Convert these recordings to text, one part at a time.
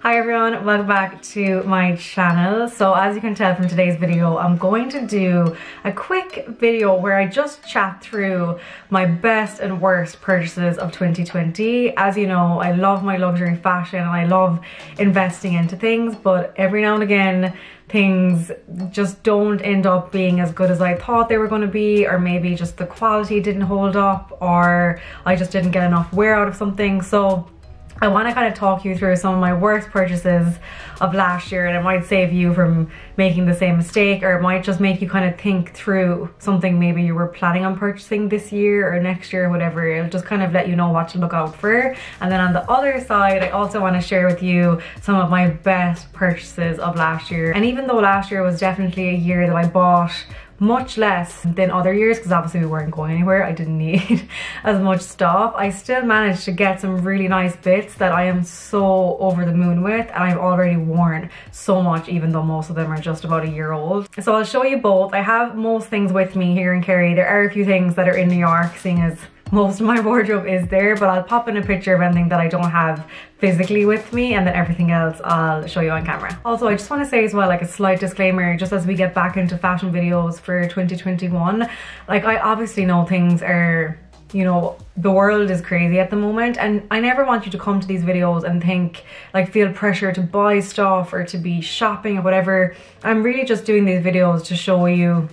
Hi everyone, welcome back to my channel. So as you can tell from today's video, I'm going to do a quick video where I just chat through my best and worst purchases of 2020. As you know, I love my luxury fashion and I love investing into things, but every now and again things just don't end up being as good as I thought they were going to be, or maybe just the quality didn't hold up, or I just didn't get enough wear out of something. So I want to kind of talk you through some of my worst purchases of last year, and it might save you from making the same mistake, or it might just make you kind of think through something maybe you were planning on purchasing this year or next year, whatever. It'll just kind of let you know what to look out for. And then on the other side, I also want to share with you some of my best purchases of last year. And even though last year was definitely a year that I bought much less than other years, because obviously we weren't going anywhere, I didn't need as much stuff, I still managed to get some really nice bits that I am so over the moon with, and I've already worn so much, even though most of them are just about a year old. So I'll show you both. I have most things with me here in Kerry. There are a few things that are in New York, seeing as most of my wardrobe is there, but I'll pop in a picture of anything that I don't have physically with me, and then everything else I'll show you on camera. Also, I just want to say as well, like a slight disclaimer, just as we get back into fashion videos for 2021, like I obviously know things are, you know, the world is crazy at the moment, and I never want you to come to these videos and think, like, feel pressure to buy stuff or to be shopping or whatever. I'm really just doing these videos to show you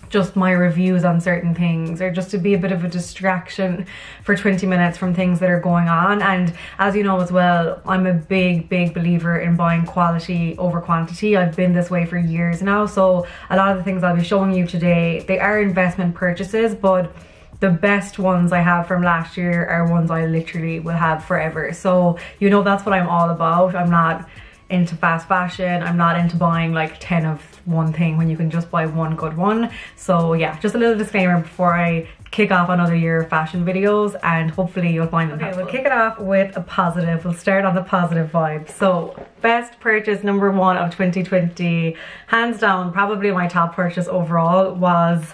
just my reviews on certain things, or just to be a bit of a distraction for 20 minutes from things that are going on. And as you know as well, I'm a big believer in buying quality over quantity. I've been this way for years now, so a lot of the things I'll be showing you today, they are investment purchases, but the best ones I have from last year are ones I literally will have forever. So you know, that's what I'm all about. I'm not into fast fashion. I'm not into buying like 10 of one thing when you can just buy one good one. So yeah, just a little disclaimer before I kick off another year of fashion videos, and hopefully you'll find them helpful. We'll kick it off with a positive. We'll start on the positive vibe. So best purchase number one of 2020, hands down, probably my top purchase overall, was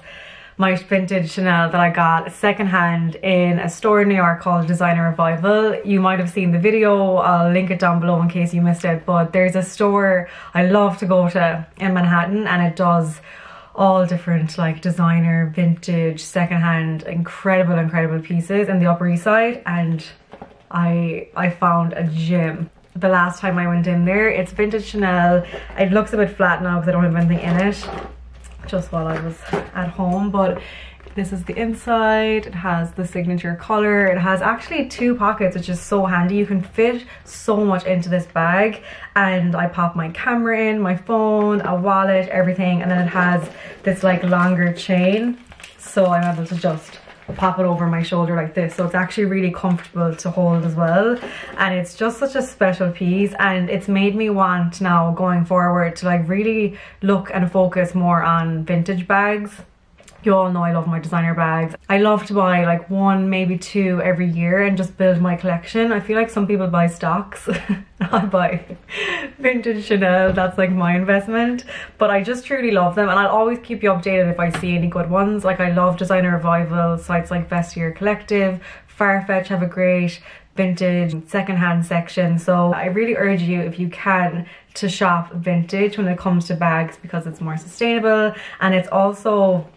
my vintage Chanel that I got secondhand in a store in New York called Designer Revival. You might have seen the video, I'll link it down below in case you missed it, but there's a store I love to go to in Manhattan, and it does all different like designer, vintage, secondhand, incredible pieces in the Upper East Side, and I found a gem the last time I went in there. It's vintage Chanel. It looks a bit flat now because I don't have anything in it, just while I was at home, but this is the inside. It has the signature color. It has actually two pockets, which is so handy. You can fit so much into this bag, and I pop my camera in, my phone, a wallet, everything, and then it has this like longer chain, so I'm able to just pop it over my shoulder like this. So it's actually really comfortable to hold as well, and it's just such a special piece, and it's made me want now going forward to like really look and focus more on vintage bags. You all know I love my designer bags. I love to buy like one, maybe two every year and just build my collection. I feel like some people buy stocks. I buy vintage Chanel, that's like my investment. But I just truly love them, and I'll always keep you updated if I see any good ones. Like I love Designer Revival, sites like Vestiaire Collective, Farfetch have a great vintage secondhand section. So I really urge you, if you can, to shop vintage when it comes to bags, because it's more sustainable, and it's also,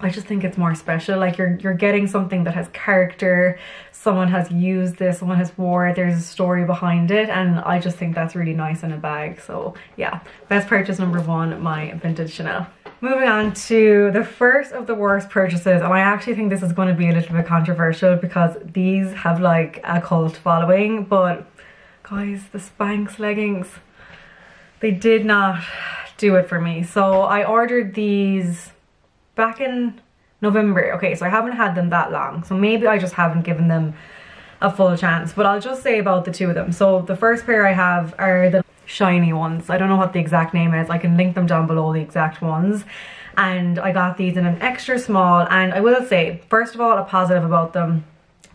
I just think it's more special. Like you're getting something that has character. Someone has used this, someone has wore it, there's a story behind it, and I just think that's really nice in a bag. So yeah, best purchase number one, my vintage Chanel. Moving on to the first of the worst purchases, and I actually think this is going to be a little bit controversial because these have like a cult following, but guys, the Spanx leggings, they did not do it for me. So I ordered these back in November. Okay, so I haven't had them that long, so maybe I just haven't given them a full chance, but I'll just say about the two of them. So the first pair I have are the shiny ones. I don't know what the exact name is. I can link them down below, the exact ones. And I got these in an extra small, and I will say, first of all, a positive about them,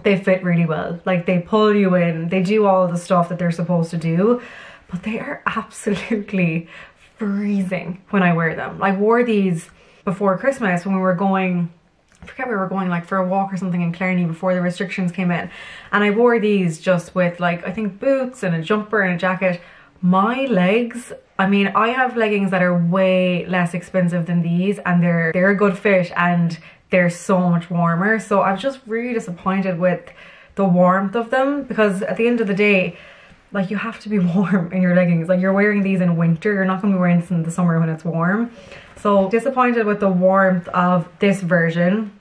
they fit really well. Like they pull you in, they do all the stuff that they're supposed to do, but they are absolutely freezing when I wear them. I wore these before Christmas when we were going, I forget, we were going like for a walk or something in Clarny before the restrictions came in, and I wore these just with like, I think boots and a jumper and a jacket. my legs, I mean, I have leggings that are way less expensive than these, and they're a good fit and they're so much warmer. So I was just really disappointed with the warmth of them, because at the end of the day, like, you have to be warm in your leggings. Like, you're wearing these in winter, you're not gonna be wearing this in the summer when it's warm. So disappointed with the warmth of this version.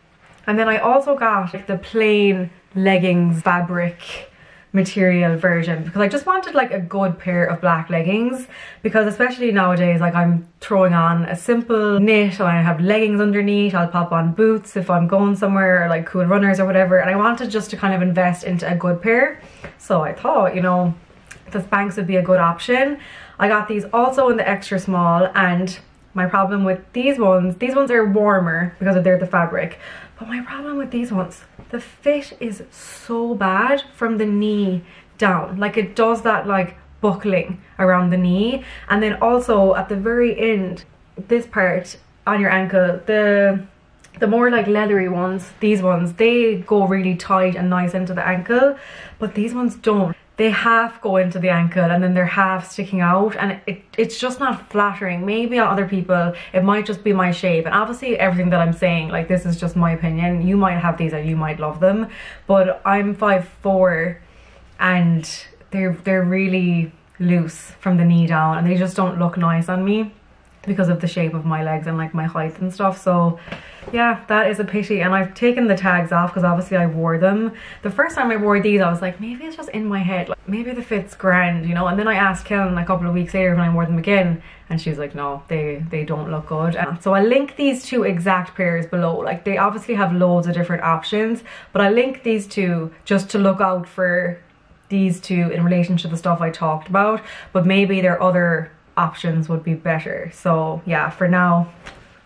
And then I also got like the plain leggings fabric material version, because I just wanted like a good pair of black leggings, because especially nowadays, like, I'm throwing on a simple knit and I have leggings underneath. I'll pop on boots if I'm going somewhere, or like cool runners or whatever, and I wanted just to kind of invest into a good pair. So I thought, you know, the Spanx would be a good option. I got these also in the extra small, and my problem with these ones are warmer because they're the fabric, but my problem with these ones, the fit is so bad from the knee down. Like, it does that like buckling around the knee, and then also at the very end, this part on your ankle, the more like leathery ones, these ones, they go really tight and nice into the ankle, but these ones don't. They half go into the ankle and then they're half sticking out, and it's just not flattering. Maybe on other people it might just be my shape, and obviously everything that I'm saying, like, this is just my opinion. You might have these and you might love them, but I'm 5'4" and they're really loose from the knee down, and they just don't look nice on me because of the shape of my legs and like my height and stuff. So yeah, that is a pity. And I've taken the tags off because obviously I wore them. The first time I wore these, I was like, maybe it's just in my head, like maybe the fit's grand, you know. And then I asked Kellen a couple of weeks later when I wore them again, and she's like, no, they don't look good. And so I'll link these two exact pairs below. Like, they obviously have loads of different options, but I'll link these two just to look out for these two in relation to the stuff I talked about, but maybe their other options would be better. So yeah, for now,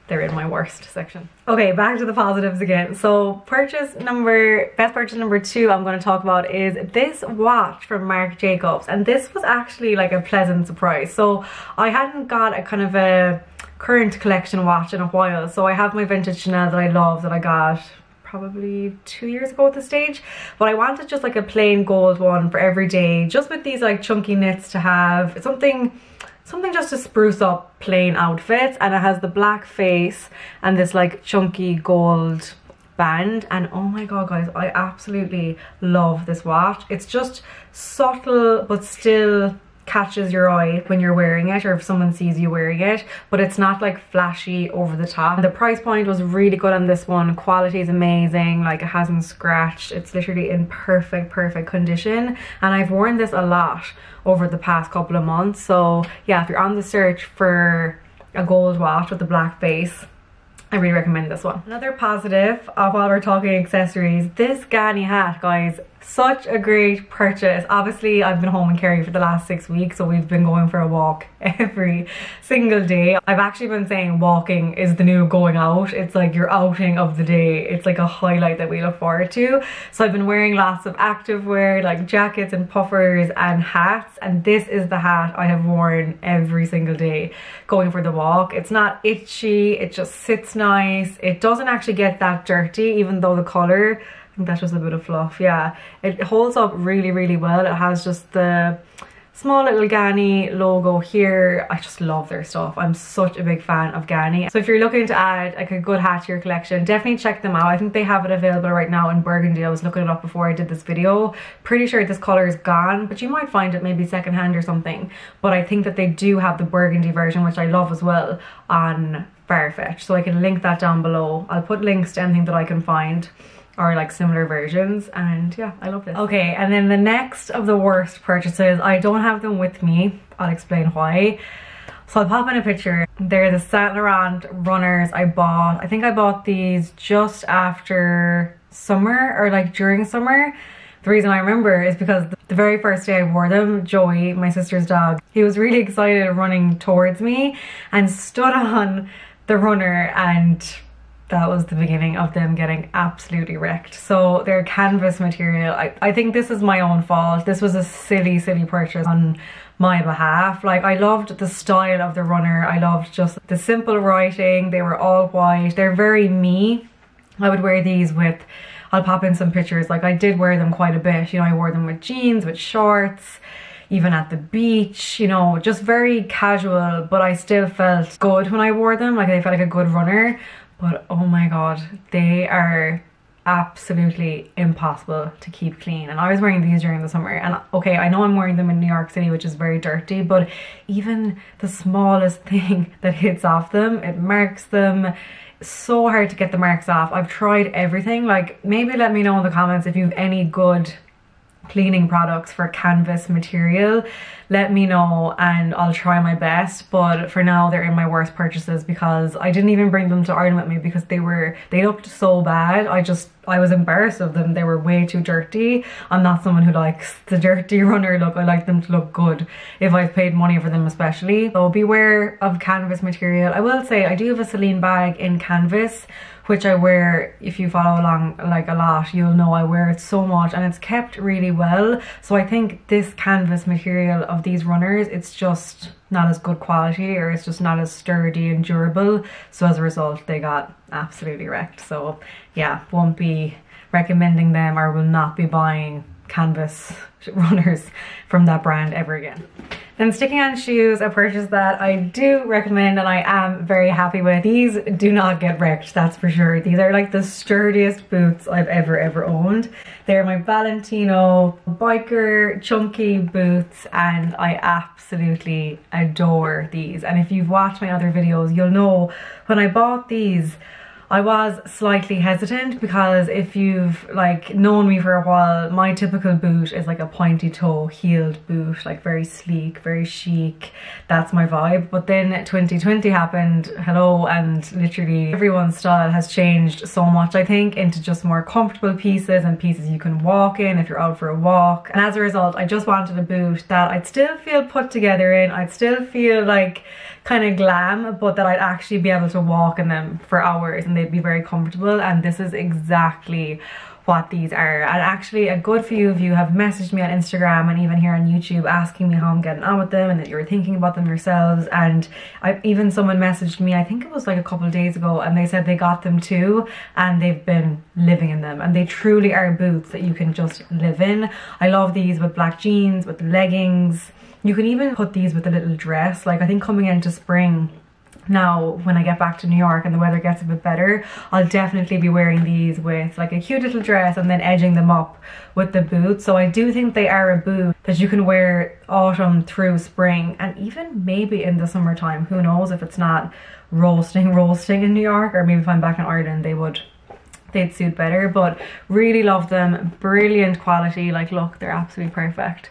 they're in my worst section. Okay, back to the positives again. So best purchase number 2 I'm going to talk about is this watch from Marc Jacobs, and this was actually like a pleasant surprise. So I hadn't got a kind of a current collection watch in a while. So I have my vintage Chanel that I love, that I got probably 2 years ago at this stage, but I wanted just like a plain gold one for every day, just with these like chunky knits to have something just to spruce up plain outfits. And it has the black face and this like chunky gold band, and oh my god guys, I absolutely love this watch. It's just subtle but still catches your eye when you're wearing it, or if someone sees you wearing it, but it's not like flashy over the top. The price point was really good on this one. Quality is amazing, like, it hasn't scratched. It's literally in perfect condition, and I've worn this a lot over the past couple of months. So yeah, if you're on the search for a gold watch with a black face, I really recommend this one. Another positive of while we're talking accessories, this Ganni hat, guys, such a great purchase. Obviously I've been home in Kerry for the last 6 weeks, so we've been going for a walk every single day. I've actually been saying walking is the new going out. It's like your outing of the day. It's like a highlight that we look forward to. So I've been wearing lots of active wear, like jackets and puffers and hats, and this is the hat I have worn every single day going for the walk. It's not itchy, it just sits nice. It doesn't actually get that dirty, even though the color, I think that's just a bit of fluff. Yeah, it holds up really well. It has just the small little Ganni logo here. I just love their stuff. I'm such a big fan of Ganni. So if you're looking to add like a good hat to your collection, definitely check them out. I think they have it available right now in burgundy. I was looking it up before I did this video. Pretty sure this color is gone, but you might find it maybe secondhand or something. But I think that they do have the burgundy version, which I love as well, on Farfetch. So I can link that down below. I'll put links to anything that I can find, or like similar versions, and yeah, I love this. Okay, and then the next of the worst purchases, I don't have them with me. I'll explain why. So I'll pop in a picture. They're the Saint Laurent runners I bought. I think I bought these just after summer, or like during summer. The reason I remember is because the very first day I wore them, Joey, my sister's dog, he was really excited running towards me and stood on the runner, and that was the beginning of them getting absolutely wrecked. So they're canvas material. I think this is my own fault. This was a silly purchase on my behalf. Like, I loved the style of the runner. I loved just the simple writing. They were all white. They're very me. I would wear these with, I'll pop in some pictures. Like, I did wear them quite a bit. You know, I wore them with jeans, with shorts. even at the beach, you know, just very casual, but I still felt good when I wore them. Like I felt like a good runner. But oh my god, they are absolutely impossible to keep clean. And I was wearing these during the summer, and okay, I know I'm wearing them in New York City, which is very dirty, but even the smallest thing that hits off them, it marks them. So hard to get the marks off. I've tried everything. Like, maybe let me know in the comments if you have any good cleaning products for canvas material. Let me know and I'll try my best, but for now they're in my worst purchases because I didn't even bring them to Ireland with me because they looked so bad. I was embarrassed of them. They were way too dirty. I'm not someone who likes the dirty runner look. I like them to look good if I've paid money for them, especially. So beware of canvas material. I will say I do have a Celine bag in canvas, which I wear. If you follow along like a lot, you'll know I wear it so much, and it's kept really well. So I think this canvas material of these runners, it's just not as good quality, or it's just not as sturdy and durable. So as a result, they got absolutely wrecked. So yeah, won't be recommending them, or will not be buying canvas runners from that brand ever again. Then sticking on shoes, a purchase that I do recommend and I am very happy with. These do not get wrecked, that's for sure. These are like the sturdiest boots I've ever owned. They're my Valentino biker chunky boots, and I absolutely adore these. And if you've watched my other videos, you'll know when I bought these, I was slightly hesitant because if you've like known me for a while, my typical boot is like a pointy toe heeled boot, like very sleek, very chic. That's my vibe. But then 2020 happened, hello, and literally everyone's style has changed so much, I think, into just more comfortable pieces and pieces you can walk in if you're out for a walk. And as a result, I just wanted a boot that I'd still feel put together in, I'd still feel like kind of glam, but that I'd actually be able to walk in them for hours and they'd be very comfortable. And this is exactly what these are. And actually a good few of you have messaged me on Instagram and even here on YouTube asking me how I'm getting on with them and that you were thinking about them yourselves. And even someone messaged me, I think it was like a couple of days ago, and they said they got them too and they've been living in them, and they truly are boots that you can just live in. I love these with black jeans, with leggings. You can even put these with a little dress. Like I think coming into spring now, when I get back to New York and the weather gets a bit better, I'll definitely be wearing these with like a cute little dress and then edging them up with the boots. So I do think they are a boot that you can wear autumn through spring, and even maybe in the summertime. Who knows if it's not roasting in New York, or maybe if I'm back in Ireland they'd suit better. But really love them. Brilliant quality. Like look, they're absolutely perfect.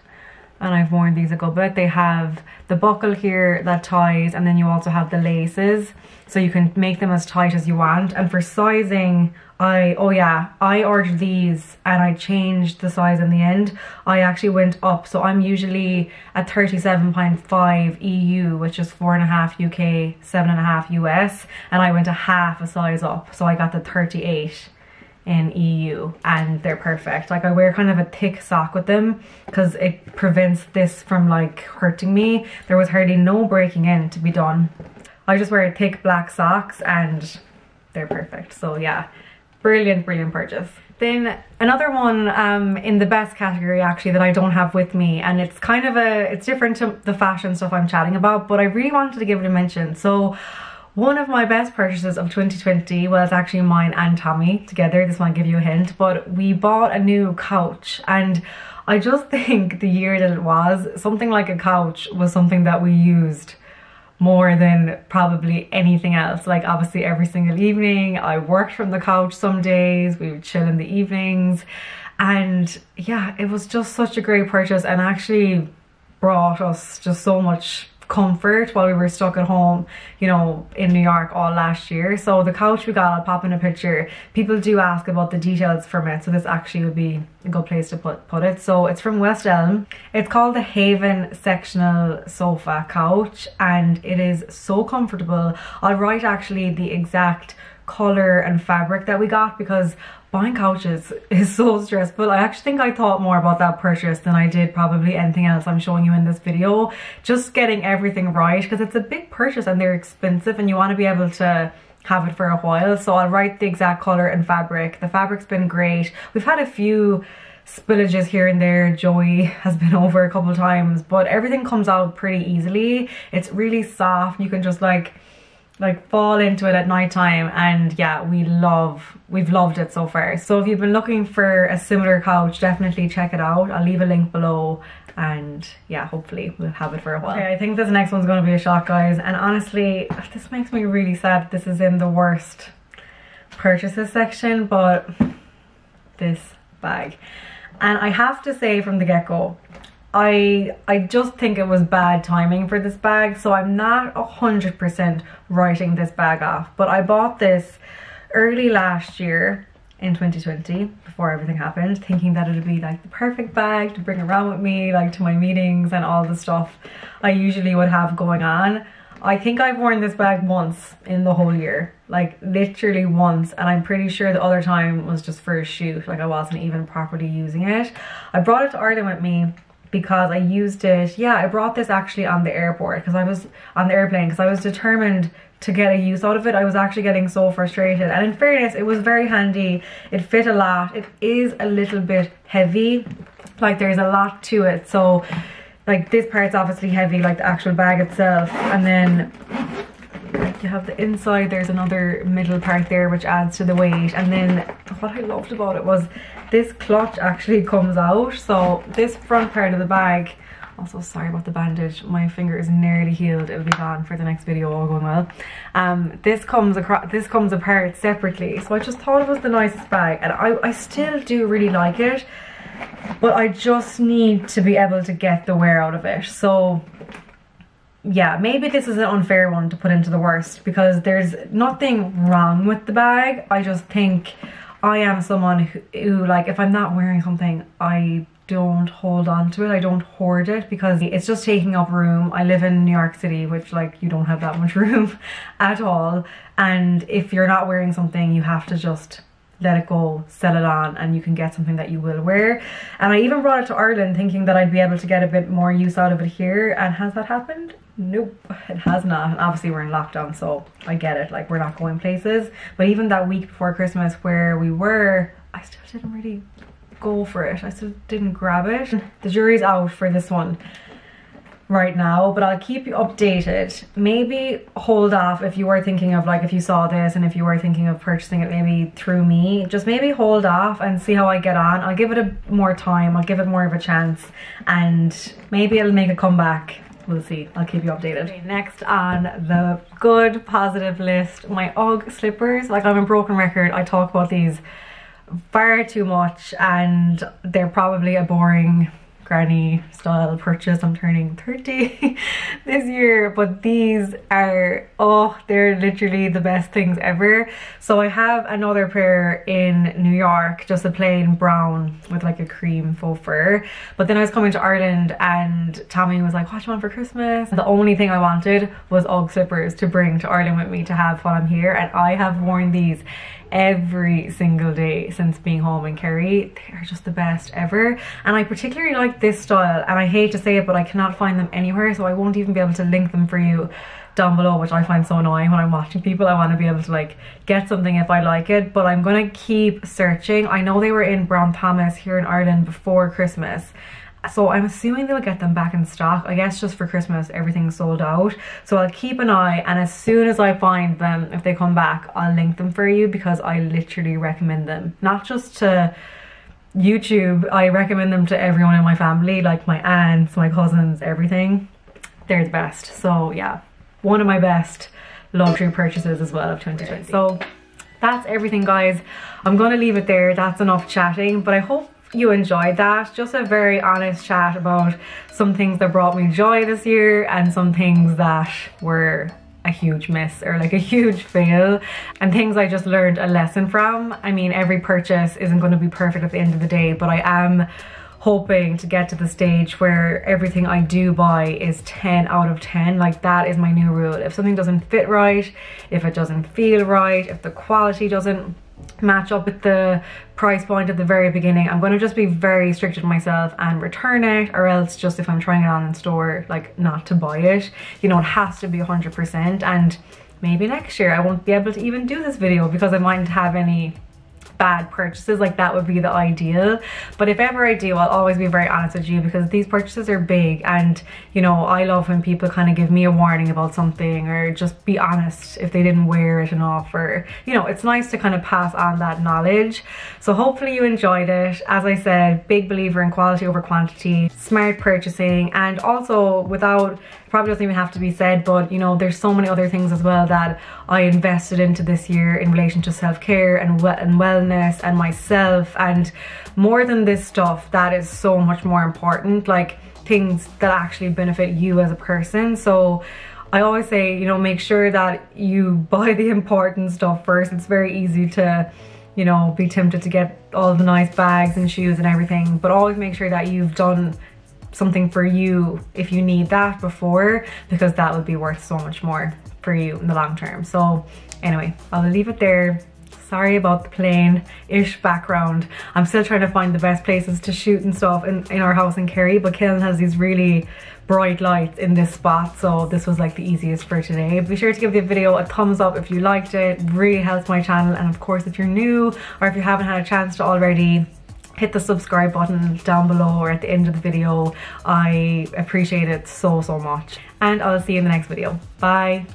And I've worn these a good bit. They have the buckle here that ties, and then you also have the laces, so you can make them as tight as you want. And for sizing, I ordered these and I changed the size in the end. I actually went up, so I'm usually at 37.5 EU, which is 4.5 UK, 7.5 US, and I went a half a size up, so I got the 38 in EU, and they're perfect. Like I wear kind of a thick sock with them because it prevents this from like hurting me. There was hardly no breaking in to be done. I just wear thick black socks and they're perfect. So yeah, brilliant purchase. Then another one in the best category actually that I don't have with me, and it's kind of it's different to the fashion stuff I'm chatting about, but I really wanted to give it a mention. So one of my best purchases of 2020 was actually mine and Tommy together. This might give you a hint, but we bought a new couch, and I just think the year that it was, something like a couch was something that we used more than probably anything else. Like obviously every single evening, I worked from the couch some days, we would chill in the evenings, and yeah, it was just such a great purchase and actually brought us just so much comfort while we were stuck at home, you know, in New York all last year. So the couch we got, I'll pop in a picture. People do ask about the details from it, so this actually would be a good place to put it. So it's from West Elm. It's called the Haven Sectional Sofa Couch, and it is so comfortable. I'll write actually the exact color and fabric that we got, because buying couches is so stressful. I actually think I thought more about that purchase than I did probably anything else I'm showing you in this video. Just getting everything right, because it's a big purchase and they're expensive and you want to be able to have it for a while. So I'll write the exact color and fabric. The fabric's been great. We've had a few spillages here and there. Joey has been over a couple of times, but everything comes out pretty easily. It's really soft. You can just like fall into it at nighttime, and yeah, we've loved it so far. So if you've been looking for a similar couch, definitely check it out. I'll leave a link below, and yeah, hopefully we'll have it for a while. Okay, I think this next one's gonna be a shock, guys, and honestly this makes me really sad this is in the worst purchases section, but this bag. And I have to say from the get-go, I just think it was bad timing for this bag, so I'm not 100% writing this bag off. But I bought this early last year in 2020, before everything happened, thinking that it would be like the perfect bag to bring around with me, like to my meetings and all the stuff I usually would have going on. I think I've worn this bag once in the whole year, like literally once, and I'm pretty sure the other time was just for a shoot, like I wasn't even properly using it. I brought it to Ireland with me because I used it, yeah, I brought this actually on the airport, because I was on the airplane, because I was determined to get a use out of it. I was actually getting so frustrated, and in fairness, it was very handy. It fit a lot. It is a little bit heavy, like there's a lot to it, so like this part's obviously heavy, like the actual bag itself, and then like you have the inside, there's another middle part there which adds to the weight. And then what I loved about it was this clutch actually comes out, so this front part of the bag, also sorry about the bandage, my finger is nearly healed, it'll be gone for the next video, all going well. This comes apart separately, so I just thought it was the nicest bag, and I still do really like it, but I just need to be able to get the wear out of it. So yeah, maybe this is an unfair one to put into the worst, because there's nothing wrong with the bag. I just think I am someone who like, if I'm not wearing something, I don't hold on to it, I don't hoard it, because it's just taking up room. I live in New York City, which like you don't have that much room at all, and if you're not wearing something, you have to just let it go, sell it on, and you can get something that you will wear. And I even brought it to Ireland thinking that I'd be able to get a bit more use out of it here, and has that happened? Nope, it has not. And obviously we're in lockdown, so I get it, like we're not going places, but even that week before Christmas where we were, I still didn't really go for it. I still didn't grab it. The jury's out for this one right now, but I'll keep you updated. Maybe hold off if you were thinking of, like, if you saw this and if you were thinking of purchasing it maybe through me, just maybe hold off and see how I get on. I'll give it a more time, I'll give it more of a chance, and maybe it'll make a comeback. We'll see. I'll keep you updated. Okay, next on the good positive list, my UGG slippers. Like, I'm a broken record, I talk about these far too much, and they're probably a boring granny style purchase. I'm turning 30 this year, but these are, oh, they're literally the best things ever. So I have another pair in New York, just a plain brown with like a cream faux fur, but then I was coming to Ireland and Tommy was like, what do you want for Christmas? The only thing I wanted was UGG slippers to bring to Ireland with me to have while I'm here, and I have worn these every single day since being home in Kerry. They are just the best ever, and I particularly like this style, and I hate to say it, but I cannot find them anywhere, so I won't even be able to link them for you down below, which I find so annoying when I'm watching people. I want to be able to like get something if I like it, but I'm gonna keep searching. I know they were in Brown Thomas here in Ireland before Christmas, so I'm assuming they'll get them back in stock. I guess just for Christmas everything's sold out, so I'll keep an eye, and as soon as I find them, if they come back, I'll link them for you, because I literally recommend them, not just to YouTube, I recommend them to everyone in my family, like my aunts, my cousins, everything. They're the best. So yeah, one of my best luxury purchases as well of 2020. So that's everything, guys. I'm gonna leave it there. That's enough chatting, but I hope you enjoyed that. Just a very honest chat about some things that brought me joy this year and some things that were a huge miss or like a huge fail, and things I just learned a lesson from. I mean, every purchase isn't going to be perfect at the end of the day, but I am hoping to get to the stage where everything I do buy is 10 out of 10. Like, that is my new rule. If something doesn't fit right, if it doesn't feel right, if the quality doesn't match up with the price point at the very beginning, I'm going to just be very strict with myself and return it, or else just if I'm trying it on in store, like, not to buy it. You know, it has to be 100%, and maybe next year I won't be able to even do this video because I mightn't have any bad purchases. Like that would be the ideal, but if ever I do, I'll always be very honest with you, because these purchases are big, and you know, I love when people kind of give me a warning about something, or just be honest if they didn't wear it enough, or you know, it's nice to kind of pass on that knowledge. So hopefully you enjoyed it. As I said, big believer in quality over quantity, smart purchasing, and also without, probably doesn't even have to be said, but you know, there's so many other things as well that I invested into this year in relation to self-care and wellness and myself, and more than this stuff that is so much more important, like things that actually benefit you as a person. So I always say, you know, make sure that you buy the important stuff first. It's very easy to, you know, be tempted to get all the nice bags and shoes and everything, but always make sure that you've done something for you if you need that before, because that would be worth so much more for you in the long term. So anyway, I'll leave it there. Sorry about the plain-ish background. I'm still trying to find the best places to shoot and stuff in our house in Kerry, but Killen has these really bright lights in this spot, so this was like the easiest for today. Be sure to give the video a thumbs up if you liked it. It really helps my channel, and of course if you're new or if you haven't had a chance to already, hit the subscribe button down below or at the end of the video. I appreciate it so much, and I'll see you in the next video. Bye.